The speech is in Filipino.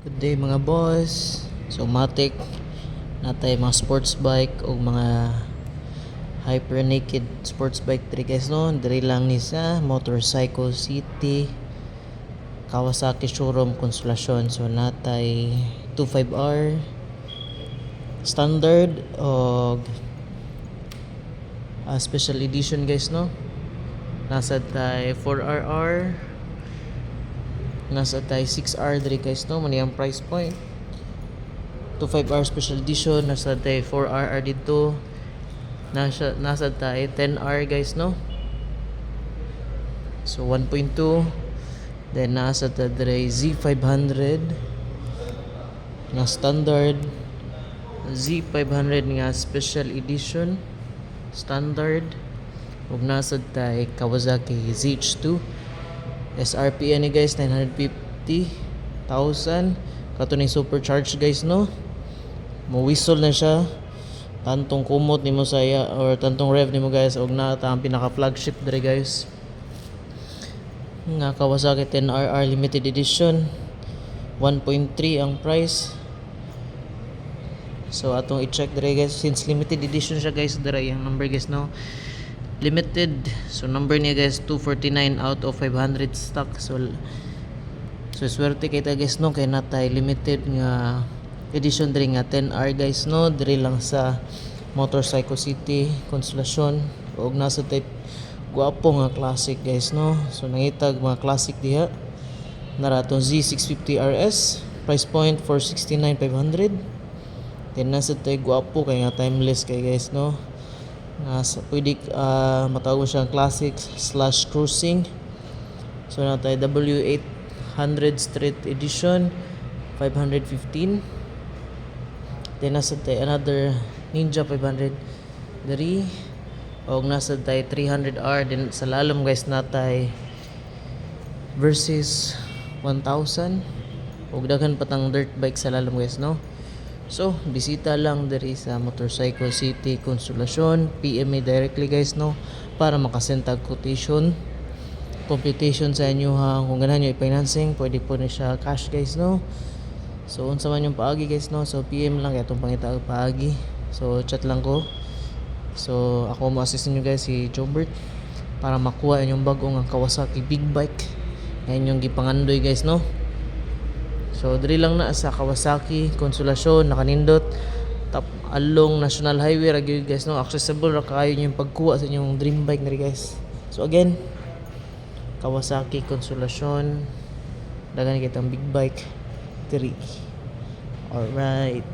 Good day mga boss. So matic natay mga sports bike o mga hyper naked sports bike diri guys no. Diri lang ni sa Motorcycle City Kawasaki Showroom Consolacion. So natay 25R standard o special edition guys no. Nasa tay 4RR, nasa tay 6R diri guys no. Mani ang price point. 25R special edition, nasa tay 4RR dito. Nasa tay 10R guys no. So 1.2. Then nasa tay dire Z500 nga standard, Z500 nga special edition standard, ug nasa tay Kawasaki ZH2. SRP ni guys 950,000. Kato ni supercharged guys no. Mo whistle na siya. Tantong kumot nimo saya or tantong rev nimo guys, og na ta ang pinaka flagship dere guys. Nga Kawasaki 10RR limited edition. 1.3 ang price. So atong i-check dere guys, since limited edition siya guys, dere yung number guys no. Limited. So number niya guys 249 out of 500 stock. So swerte kay ta guys no, kay natay limited nga edition diri nga 10R guys no, diri lang sa Motorcycle City Consolacion. Og nasa type guwapo nga classic guys no. So nangitag mga classic diha. Nara atong Z650 RS, price point for 69,500. Then nasa tay guwapo kay nga timeless kay guys no. Nasa pwede matawag siyang classic slash cruising. So natay W800 Street Edition 515. Then nasa tay another Ninja 500 dari, og nasa tay 300R. Then sa lalom guys natay Versus 1000, og daghan patang dirt bike sa lalom guys no. So bisita lang diri sa Motorcycle City Consolacion, PM me directly guys no, para makasentag quotation computation sa inyo ha. Kung ganahan nyo i-financing, pwede po na siya cash guys no. So unsa man yung paagi guys no, so PM lang kay atong pangita paagi. So chat lang ko. So ako mo assist niyo guys si Jobert para makuha inyong bagong ang Kawasaki big bike na inyong gipangandoy guys no. So diri lang na sa Kawasaki Consolacion, nakanindot tap along National Highway ra gyud guys no. Accessible ra kaayo yung pagkuha sa inyong dream bike na guys. So again, Kawasaki Consolacion, daghan kitang big bike 3. Alright.